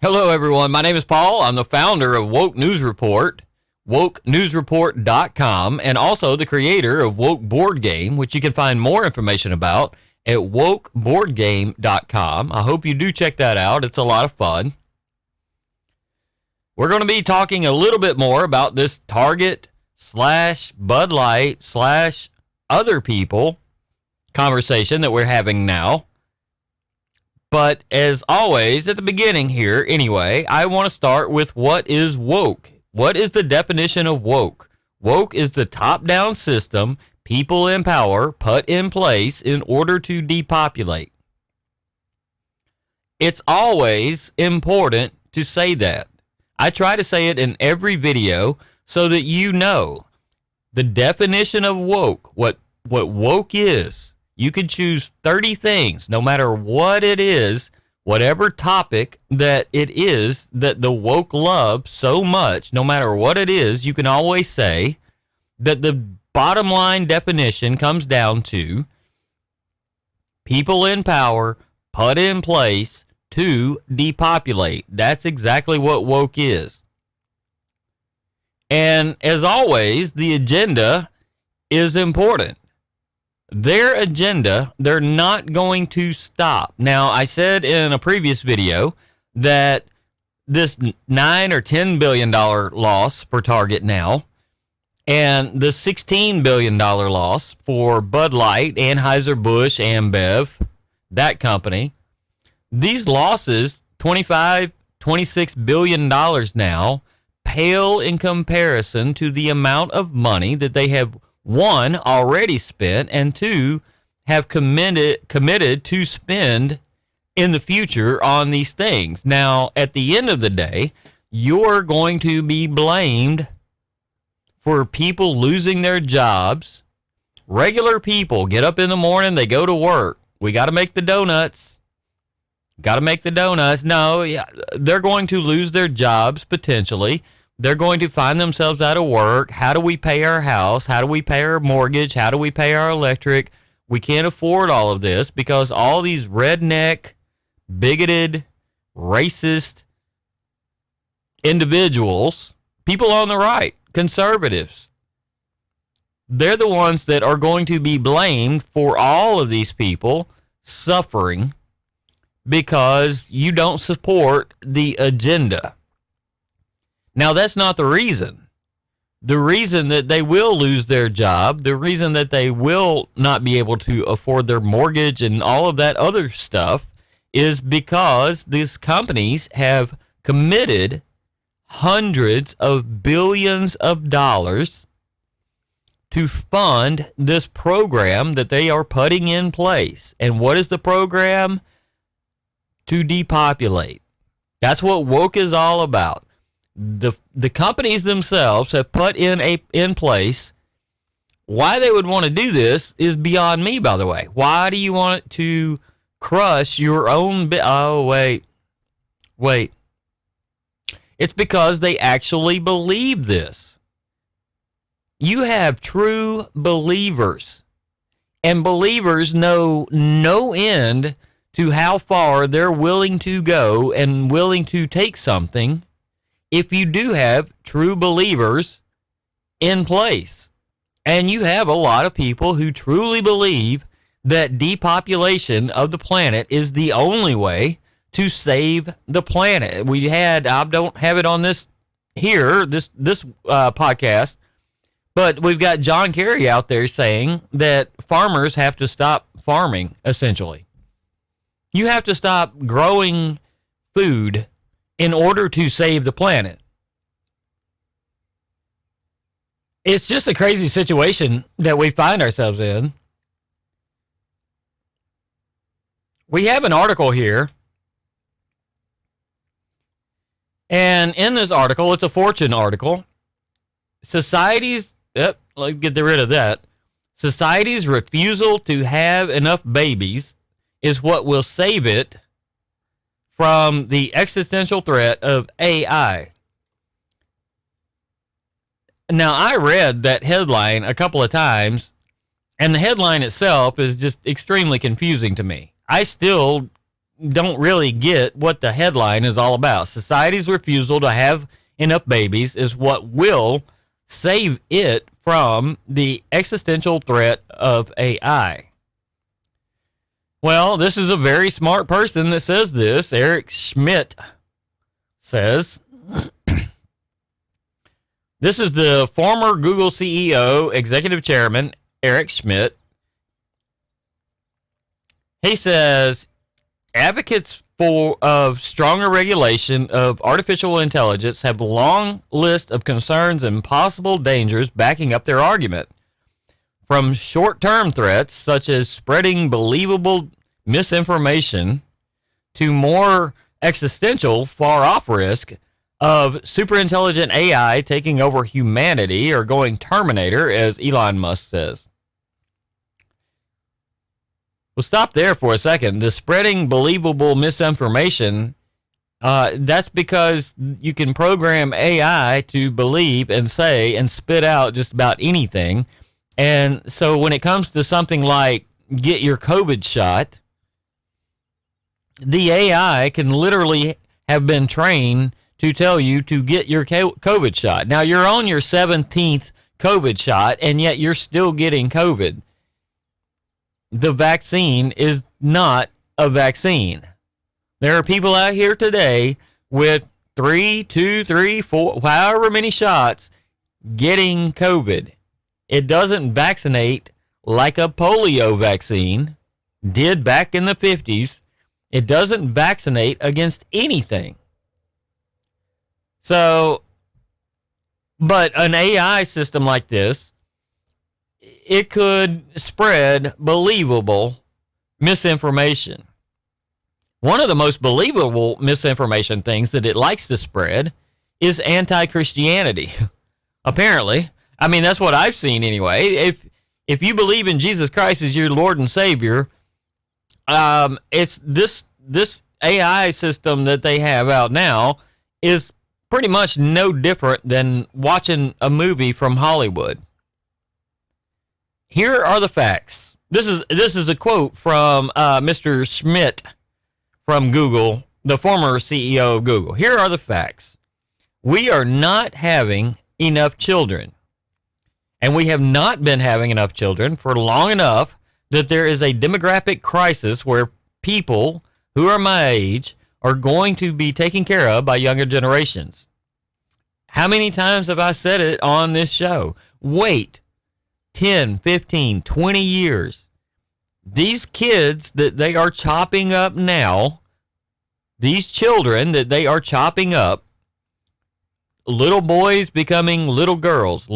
Hello, everyone. My name is Paul. I'm the founder of Woke News Report, wokenewsreport.com, and also the creator of Woke Board Game, which you can find more information about at wokeboardgame.com. I hope you do check that out. It's a lot of fun. We're going to be talking a little bit more about this Target / Bud Light / other people conversation that we're having now. But as always, at the beginning here, anyway, I want to start with what is woke. What is the definition of woke? Woke is the top-down system people in power put in place in order to depopulate. It's always important to say that. I try to say it in every video so that you know the definition of woke, what woke is. You can choose 30 things, no matter what it is, whatever topic that it is that the woke love so much, no matter what it is, you can always say that the bottom line definition comes down to people in power put in place to depopulate. That's exactly what woke is. And as always, the agenda is important. Their agenda, they're not going to stop. Now, I said in a previous video that this $9 or $10 billion loss for Target now, and the $16 billion loss for Bud Light, Anheuser-Busch, AmBev, that company, these losses, $26 billion now, pale in comparison to the amount of money that they have, one, already spent, and two, have committed to spend in the future on these things. Now, at the end of the day, you're going to be blamed for people losing their jobs. Regular people get up in the morning, they go to work. We got to make the donuts. No, yeah, they're going to lose their jobs potentially. They're going to find themselves out of work. How do we pay our house? How do we pay our mortgage? How do we pay our electric? We can't afford all of this because all these redneck, bigoted, racist individuals, people on the right, conservatives, they're the ones that are going to be blamed for all of these people suffering because you don't support the agenda. Now, that's not the reason. The reason that they will lose their job, the reason that they will not be able to afford their mortgage and all of that other stuff is because these companies have committed hundreds of billions of dollars to fund this program that they are putting in place. And what is the program? To depopulate. That's what woke is all about. The companies themselves have put in place. Why they would want to do this is beyond me, by the way. Why do you want to crush your own wait. It's because they actually believe this. You have true believers, and believers know no end to how far they're willing to go and willing to take something if you do have true believers in place. And you have a lot of people who truly believe that depopulation of the planet is the only way to save the planet. I don't have it on this podcast, but we've got John Kerry out there saying that farmers have to stop farming, essentially. You have to stop growing food in order to save the planet. It's just a crazy situation that we find ourselves in. We have an article here. And in this article, it's a Fortune article. Let's get rid of that. Society's refusal to have enough babies is what will save it from the existential threat of AI. Now, I read that headline a couple of times, and the headline itself is just extremely confusing to me. I still don't really get what the headline is all about. Society's refusal to have enough babies is what will save it from the existential threat of AI. Well, this is a very smart person that says this. Eric Schmidt says, this is the former Google CEO, executive chairman, Eric Schmidt. He says, advocates of stronger regulation of artificial intelligence have a long list of concerns and possible dangers backing up their argument. From short-term threats, such as spreading believable misinformation, to more existential, far-off risk of superintelligent AI taking over humanity or going Terminator, as Elon Musk says. We'll stop there for a second. The spreading believable misinformation, that's because you can program AI to believe and say and spit out just about anything. And so when it comes to something like get your COVID shot, the AI can literally have been trained to tell you to get your COVID shot. Now, you're on your 17th COVID shot, and yet you're still getting COVID. The vaccine is not a vaccine. There are people out here today with 3, 2, 3, 4, however many shots getting COVID. It doesn't vaccinate like a polio vaccine did back in the 50s. It doesn't vaccinate against anything. So, but an AI system like this, it could spread believable misinformation. One of the most believable misinformation things that it likes to spread is anti-Christianity. Apparently. I mean, that's what I've seen anyway. If you believe in Jesus Christ as your Lord and Savior, it's this AI system that they have out now is pretty much no different than watching a movie from Hollywood. Here are the facts. This is a quote from Mr. Schmidt from Google, the former CEO of Google. Here are the facts. We are not having enough children. And we have not been having enough children for long enough that there is a demographic crisis where people who are my age are going to be taken care of by younger generations. How many times have I said it on this show? Wait 10, 15, 20 years. These kids that they are chopping up now, these children that they are chopping up, little boys becoming little girls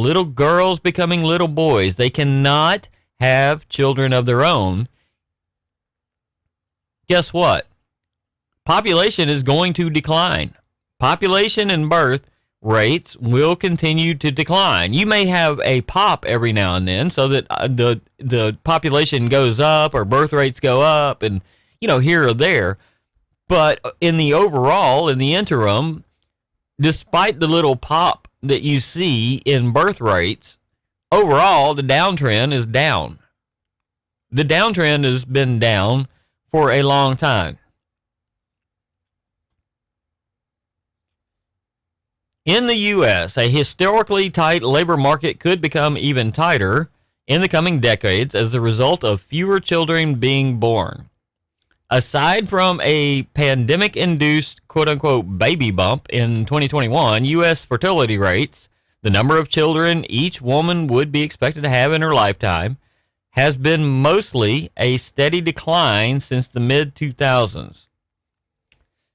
becoming little boys, they cannot have children of their own. Guess what? Population is going to decline. Population and birth rates will continue to decline. You may have a pop every now and then so that the population goes up or birth rates go up and, here or there. But in the overall, in the interim, despite the little pop that you see in birth rates, overall, the downtrend is down. The downtrend has been down for a long time. In the U.S., a historically tight labor market could become even tighter in the coming decades as a result of fewer children being born. Aside from a pandemic-induced quote-unquote baby bump in 2021, U.S. fertility rates, the number of children each woman would be expected to have in her lifetime, has been mostly a steady decline since the mid-2000s.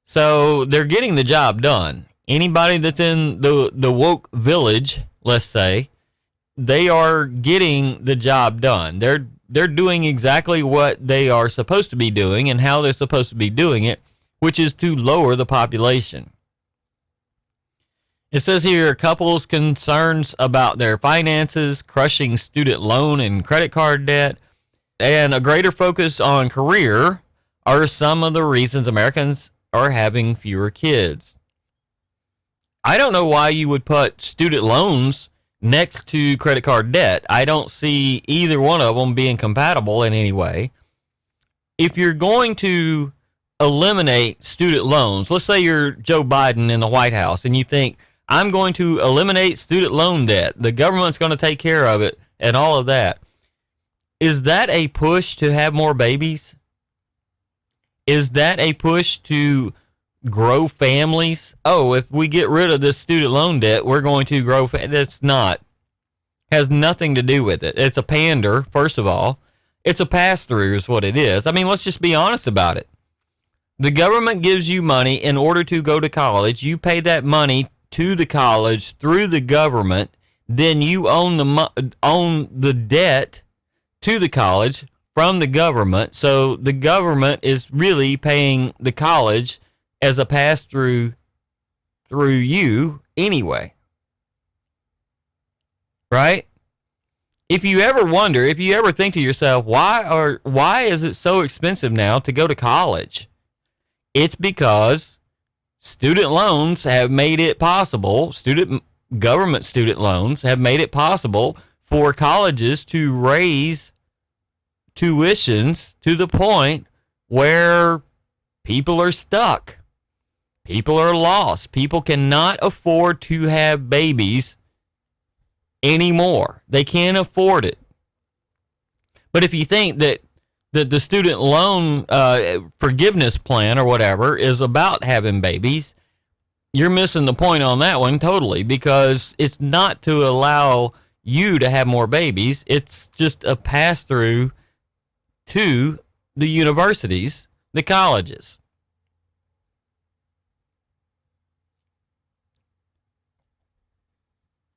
So they're getting the job done. Anybody that's in the woke village, let's say, they are getting the job done. They're doing exactly what they are supposed to be doing and how they're supposed to be doing it, which is to lower the population. It says here, couples' concerns about their finances, crushing student loan and credit card debt, and a greater focus on career are some of the reasons Americans are having fewer kids. I don't know why you would put student loans next to credit card debt. I don't see either one of them being compatible in any way. If you're going to eliminate student loans, let's say you're Joe Biden in the White House and you think, I'm going to eliminate student loan debt, the government's going to take care of it and all of that. Is that a push to have more babies? Is that a push to grow families? Oh, if we get rid of this student loan debt, we're going to grow. That's not. Has nothing to do with it. It's a pander, first of all. It's a pass-through is what it is. I mean, let's just be honest about it. The government gives you money in order to go to college. You pay that money to the college through the government. Then you own the debt to the college from the government. So the government is really paying the college as a pass-through through you anyway. Right? If you ever wonder, if you ever think to yourself, why is it so expensive now to go to college? It's because student loans have made it possible, government student loans have made it possible for colleges to raise tuitions to the point where people are stuck. People are lost. People cannot afford to have babies anymore. They can't afford it. But if you think that the student loan forgiveness plan or whatever is about having babies, you're missing the point on that one totally, because it's not to allow you to have more babies. It's just a pass-through to the universities, the colleges.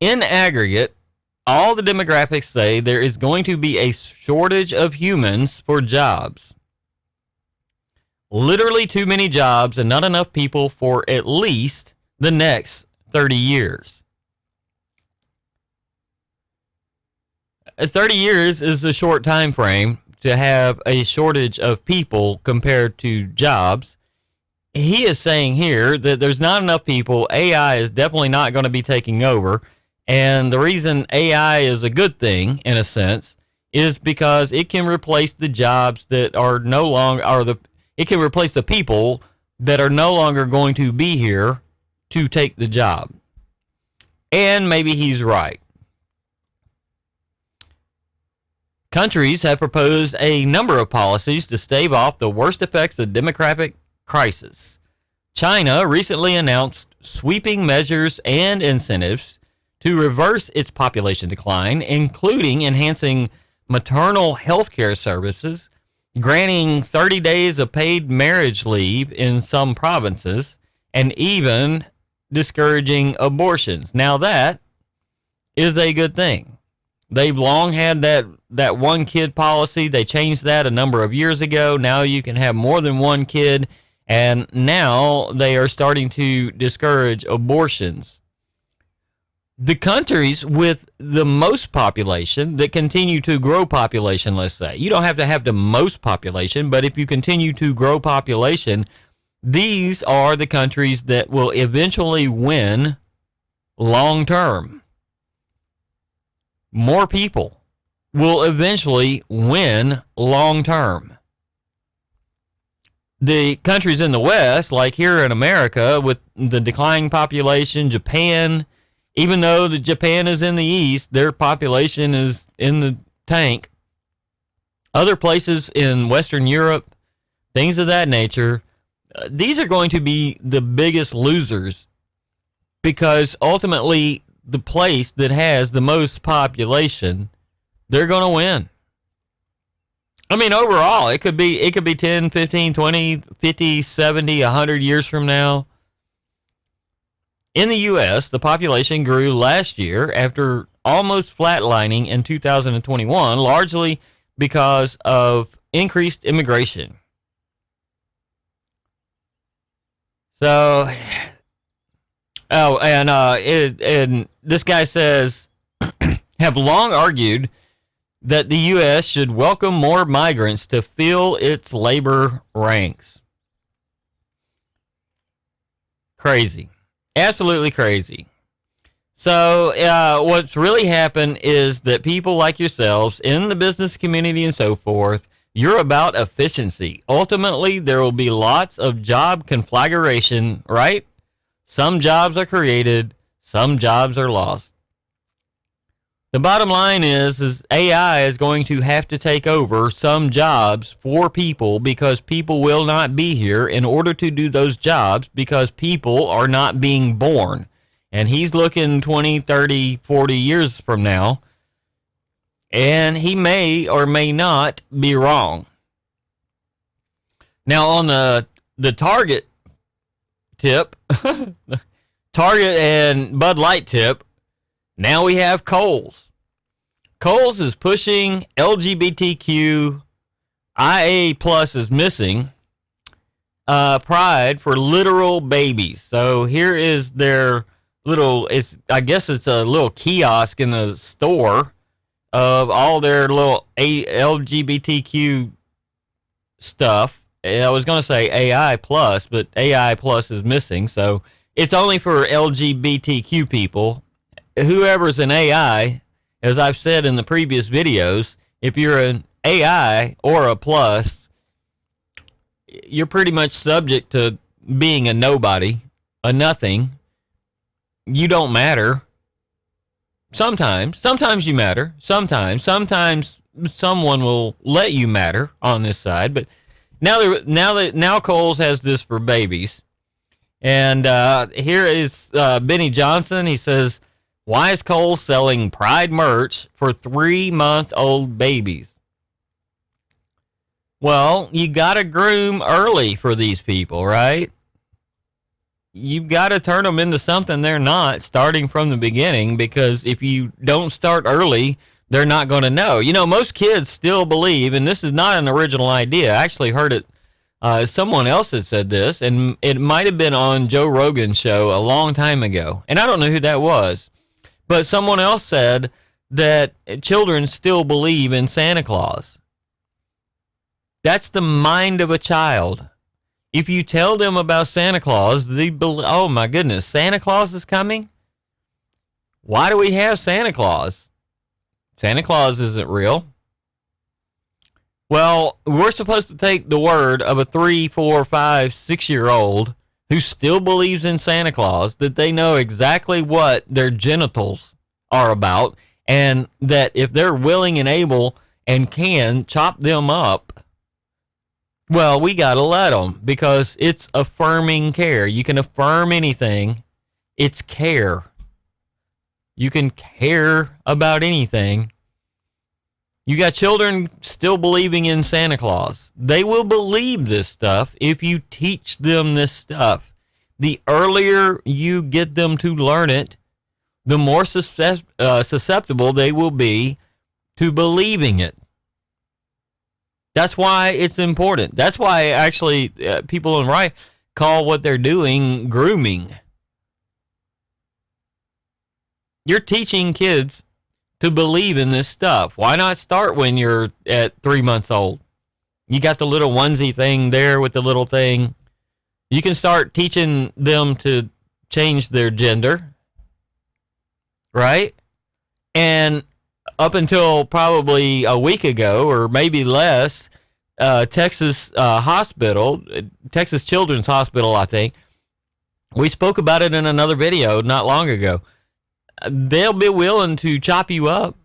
In aggregate, all the demographics say there is going to be a shortage of humans for jobs. Literally too many jobs and not enough people for at least the next 30 years. 30 years is a short time frame to have a shortage of people compared to jobs. He is saying here that there's not enough people. AI is definitely not going to be taking over. And the reason AI is a good thing, in a sense, is because it can replace the jobs that are no longer, it can replace the people that are no longer going to be here to take the job. And maybe he's right. Countries have proposed a number of policies to stave off the worst effects of the demographic crisis. China recently announced sweeping measures and incentives to reverse its population decline, including enhancing maternal health care services, granting 30 days of paid marriage leave in some provinces, and even discouraging abortions. Now that is a good thing. They've long had that one kid policy. They changed that a number of years ago. Now you can have more than one kid, and now they are starting to discourage abortions. The countries with the most population that continue to grow population, let's say, you don't have to have the most population, but if you continue to grow population, these are the countries that will eventually win long term. More people will eventually win long term. The countries in the West, like here in America, with the declining population, Japan, even though Japan is in the East, their population is in the tank. Other places in Western Europe, things of that nature, these are going to be the biggest losers, because ultimately the place that has the most population, they're going to win. I mean, overall, it could be 10, 15, 20, 50, 70, 100 years from now. In the U.S., the population grew last year after almost flatlining in 2021, largely because of increased immigration. So, and this guy says, have long argued that the U.S. should welcome more migrants to fill its labor ranks. Crazy. Absolutely crazy. So what's really happened is that people like yourselves in the business community and so forth, You're about efficiency. Ultimately, there will be lots of job conflagration, right? Some jobs are created, some jobs are lost. The bottom line is AI is going to have to take over some jobs for people because people will not be here in order to do those jobs because people are not being born. And he's looking 20, 30, 40 years from now, and he may or may not be wrong. Now, on the Target tip, Target and Bud Light tip, now we have Kohls. Kohls is pushing LGBTQ, IA plus is missing, pride for literal babies. So here is their little, I guess it's a little kiosk in the store of all their little LGBTQ stuff. I was going to say AI plus, but AI plus is missing. So it's only for LGBTQ people. Whoever's an AI, as I've said in the previous videos, if you're an AI or a plus, you're pretty much subject to being a nobody, a nothing. You don't matter. Sometimes you matter. Sometimes someone will let you matter on this side. But now Kohls has this for babies, and here is Benny Johnson. He says, "Why is Kohls selling Pride merch for 3-month-old babies?" Well, you gotta groom early for these people, right? You've got to turn them into something they're not starting from the beginning, because if you don't start early, they're not going to know. You know, most kids still believe, and this is not an original idea. I actually heard it. Someone else had said this, and it might have been on Joe Rogan's show a long time ago. And I don't know who that was, but someone else said that children still believe in Santa Claus. That's the mind of a child. If you tell them about Santa Claus, they believe, oh my goodness, Santa Claus is coming? Why do we have Santa Claus? Santa Claus isn't real. Well, we're supposed to take the word of a 3, 4, 5, 6-year-old who still believes in Santa Claus, that they know exactly what their genitals are about, and that if they're willing and able and can chop them up, well, we got to let them, because it's affirming care. You can affirm anything. It's care. You can care about anything. You got children still believing in Santa Claus. They will believe this stuff if you teach them this stuff. The earlier you get them to learn it, the more susceptible they will be to believing it. That's why it's important. That's why actually people on the right call what they're doing grooming. You're teaching kids to believe in this stuff. Why not start when you're at 3 months old? You got the little onesie thing there with the little thing. You can start teaching them to change their gender, right? And up until probably a week ago, or maybe less, Texas Children's Hospital, I think, we spoke about it in another video not long ago. They'll be willing to chop you up.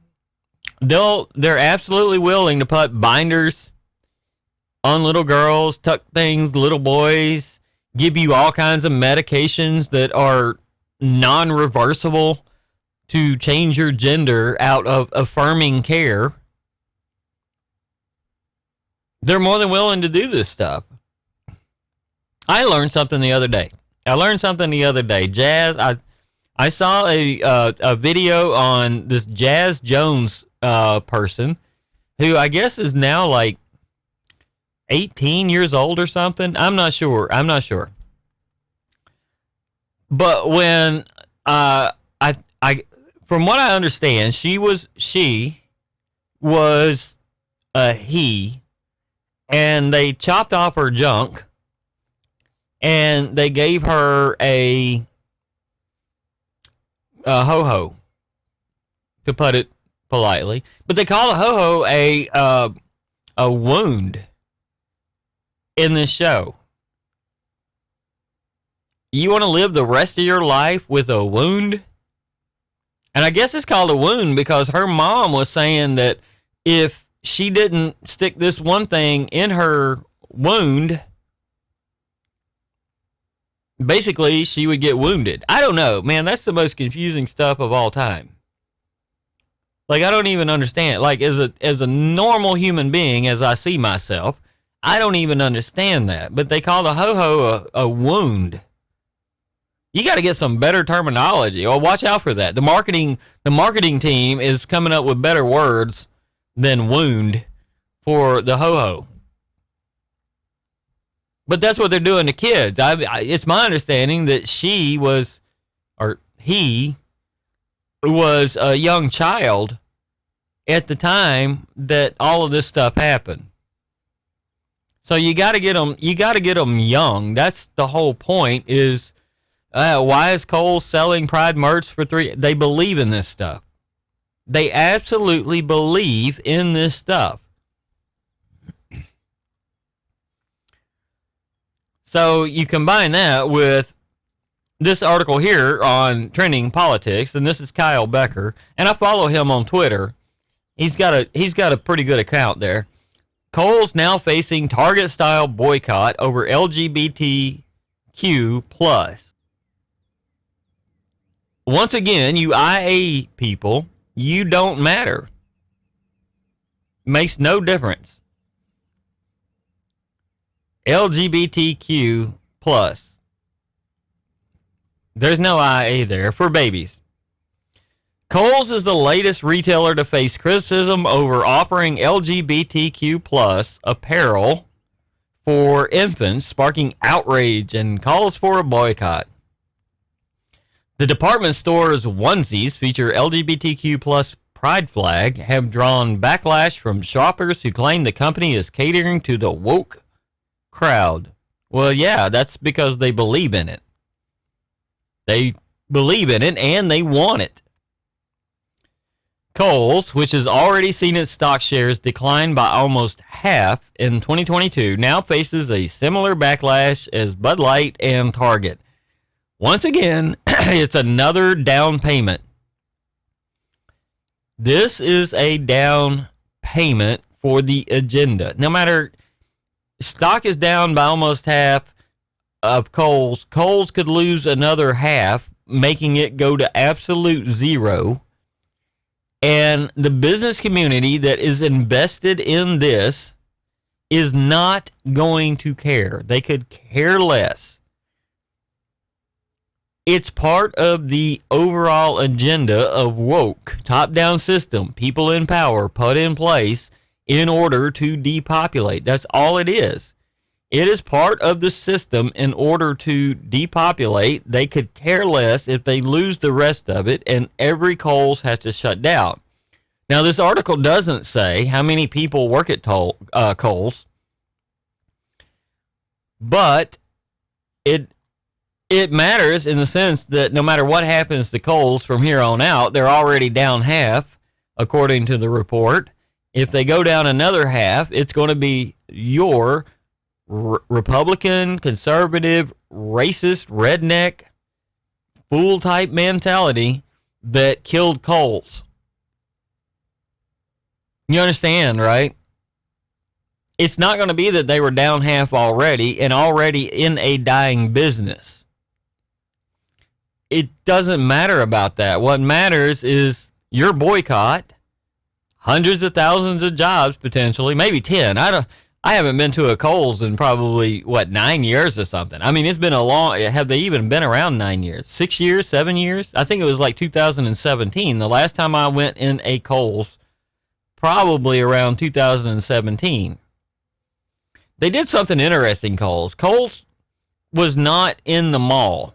They're absolutely willing to put binders on little girls, tuck things, little boys, give you all kinds of medications that are non-reversible to change your gender out of affirming care. They're more than willing to do this stuff. I learned something the other day. Jazz, I saw a video on this Jazz Jones person who I guess is now like 18 years old or something. I'm not sure. But when I from what I understand, she was a he, and they chopped off her junk, and they gave her a ho-ho, to put it politely. But they call a ho-ho a a wound in this show. You want to live the rest of your life with a wound? And I guess it's called a wound because her mom was saying that if she didn't stick this one thing in her wound, basically she would get wounded. I don't know, man. That's the most confusing stuff of all time. Like, I don't even understand. Like, as a normal human being, as I see myself, I don't even understand that. But they call the ho-ho a wound. You got to get some better terminology. Well, watch out for that. The marketing team is coming up with better words than wound for the ho-ho. But that's what they're doing to kids. It's my understanding that he was a young child at the time that all of this stuff happened. So you got to get them. You got to get them young. That's the whole point. Is why is Kohl selling Pride merch for $3? They believe in this stuff. They absolutely believe in this stuff. So you combine that with this article here on Trending Politics, and this is Kyle Becker, and I follow him on Twitter. He's got a pretty good account there. Kohl's now facing Target-style boycott over LGBTQ+. Once again, you IA people, you don't matter. Makes no difference. LGBTQ+. There's no IA there for babies. Kohl's is the latest retailer to face criticism over offering LGBTQ+ apparel for infants, sparking outrage and calls for a boycott. The department store's onesies feature LGBTQ+ pride flag have drawn backlash from shoppers who claim the company is catering to the woke crowd. Well, yeah, that's because they believe in it. They believe in it and they want it. Kohls, which has already seen its stock shares decline by almost half in 2022, now faces a similar backlash as Bud Light and Target. Once again, it's another down payment. This is a down payment for the agenda. No matter, stock is down by almost half of Kohls. Kohls could lose another half, making it go to absolute zero. And the business community that is invested in this is not going to care. They could care less. It's part of the overall agenda of woke, top-down system, people in power put in place in order to depopulate. That's all it is. It is part of the system in order to depopulate. They could care less if they lose the rest of it, and every Kohls has to shut down. Now, this article doesn't say how many people work at Kohls, but it matters in the sense that no matter what happens to Kohls from here on out, they're already down half, according to the report. If they go down another half, it's going to be your Republican, conservative, racist, redneck, fool-type mentality that killed Kohls. You understand, right? It's not going to be that they were down half already and already in a dying business. It doesn't matter about that. What matters is your boycott, hundreds of thousands of jobs potentially, maybe 10. I haven't been to a Kohls in probably 9 years or something. I mean, it's been a long. Have they even been around 9 years? 6 years, 7 years? I think it was like 2017. The last time I went in a Kohls, probably around 2017. They did something interesting, Kohls. Kohls was not in the mall.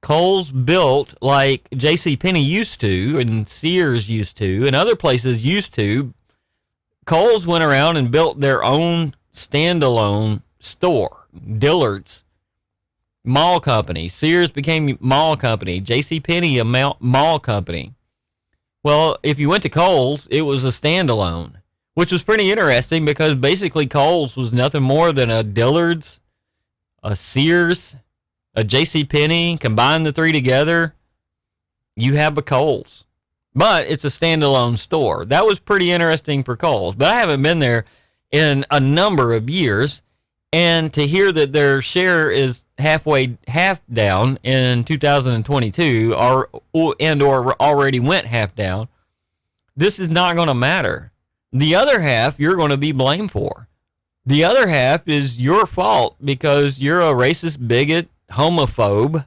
Kohls built like JCPenney used to and Sears used to and other places used to. Kohls went around and built their own standalone store. Dillard's, mall company. Sears became mall company. JCPenney, a mall company. Well, if you went to Kohls, it was a standalone. which was pretty interesting because basically Kohl's was nothing more than a Dillard's, a Sears, a JCPenney. Combine the three together, you have a Kohl's. But it's a standalone store. That was pretty interesting for Kohl's. But I haven't been there in a number of years. And to hear that their share is half down in 2022 or already went half down, this is not going to matter. The other half you're going to be blamed for. The other half is your fault because you're a racist, bigot, homophobe,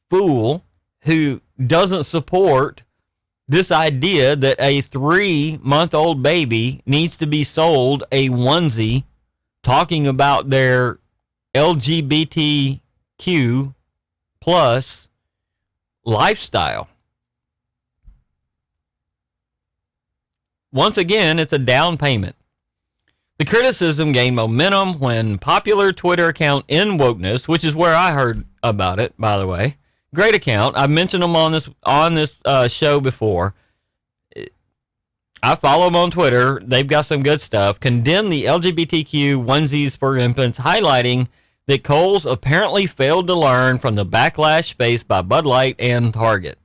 fool who doesn't support this idea that a 3-month-old baby needs to be sold a onesie talking about their LGBTQ plus lifestyle. Once again, it's a down payment. The criticism gained momentum when popular Twitter account In Wokeness, which is where I heard about it, by the way. Great account. I've mentioned them on this show before. I follow them on Twitter. They've got some good stuff. Condemned the LGBTQ onesies for infants, highlighting that Kohls apparently failed to learn from the backlash faced by Bud Light and Target.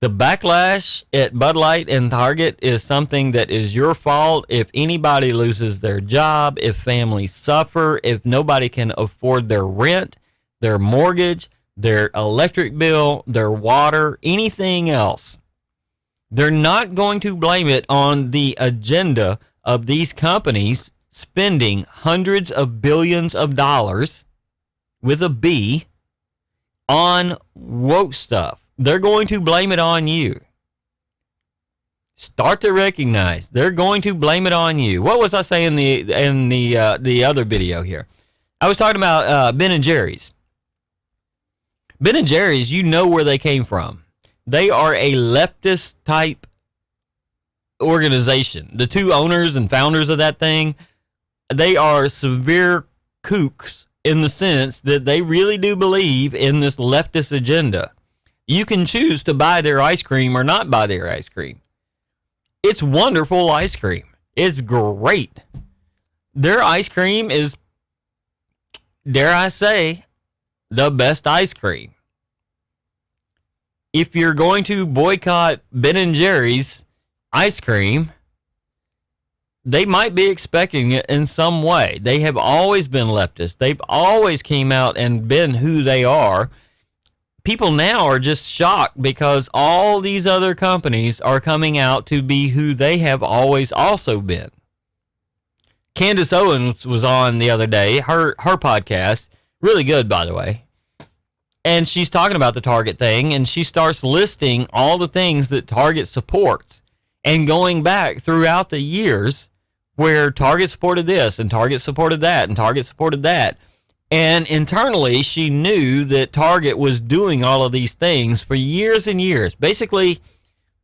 The backlash at Bud Light and Target is something that is your fault if anybody loses their job, if families suffer, if nobody can afford their rent, their mortgage, their electric bill, their water, anything else. They're not going to blame it on the agenda of these companies spending hundreds of billions of dollars with a B on woke stuff. They're going to blame it on you. Start to recognize they're going to blame it on you. What was I saying in the other video here? I was talking about Ben and Jerry's. Ben and Jerry's, you know where they came from. They are a leftist type organization. The two owners and founders of that thing, they are severe kooks in the sense that they really do believe in this leftist agenda. You can choose to buy their ice cream or not buy their ice cream. It's wonderful ice cream. It's great. Their ice cream is, dare I say, the best ice cream. If you're going to boycott Ben and Jerry's ice cream, they might be expecting it in some way. They have always been leftist. They've always came out and been who they are. People now are just shocked because all these other companies are coming out to be who they have always also been. Candace Owens was on the other day, her podcast, really good, by the way. And she's talking about the Target thing, and she starts listing all the things that Target supports and going back throughout the years where Target supported this and Target supported that and Target supported that. And internally, she knew that Target was doing all of these things for years and years. Basically,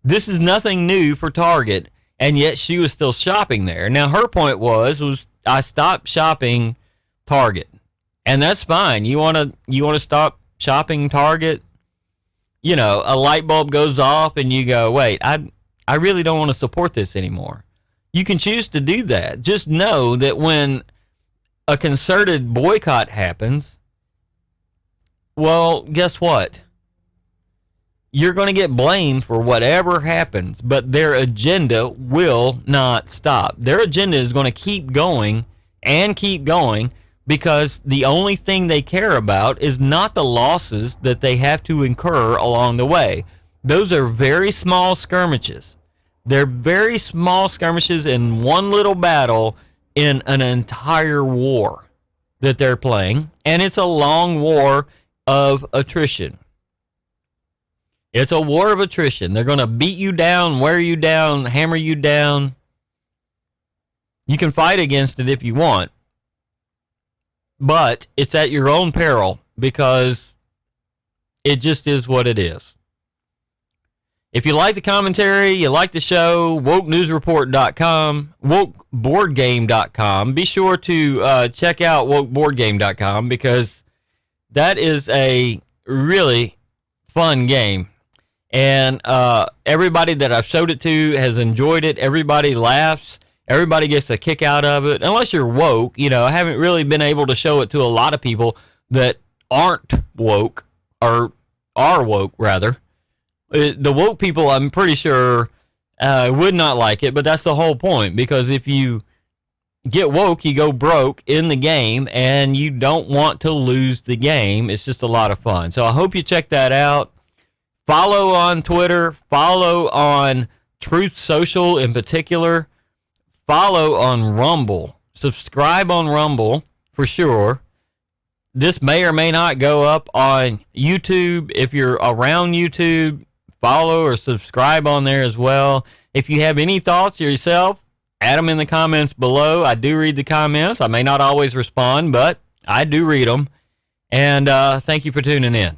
this is nothing new for Target, and yet she was still shopping there. Now, her point was I stopped shopping Target, and that's fine. You want to stop shopping Target? You know, a light bulb goes off, and you go, wait, I really don't want to support this anymore. You can choose to do that. Just know that when a concerted boycott happens, well, guess what? You're going to get blamed for whatever happens, but their agenda will not stop. Their agenda is going to keep going and keep going because the only thing they care about is not the losses that they have to incur along the way. Those are very small skirmishes. They're very small skirmishes in one little battle in an entire war that they're playing, and it's a long war of attrition. It's a war of attrition. They're going to beat you down, wear you down, hammer you down. You can fight against it if you want, but it's at your own peril because it just is what it is. If you like the commentary, you like the show, wokenewsreport.com, wokeboardgame.com. Be sure to check out wokeboardgame.com because that is a really fun game. And everybody that I've showed it to has enjoyed it. Everybody laughs. Everybody gets a kick out of it. Unless you're woke, I haven't really been able to show it to a lot of people that aren't woke, or are woke rather. The woke people, I'm pretty sure, would not like it, but that's the whole point, because if you get woke, you go broke in the game, and you don't want to lose the game. It's just a lot of fun. So I hope you check that out. Follow on Twitter. Follow on Truth Social in particular. Follow on Rumble. Subscribe on Rumble for sure. This may or may not go up on YouTube. If you're around YouTube, follow or subscribe on there as well. If you have any thoughts yourself, add them in the comments below. I do read the comments. I may not always respond, but I do read them. And thank you for tuning in.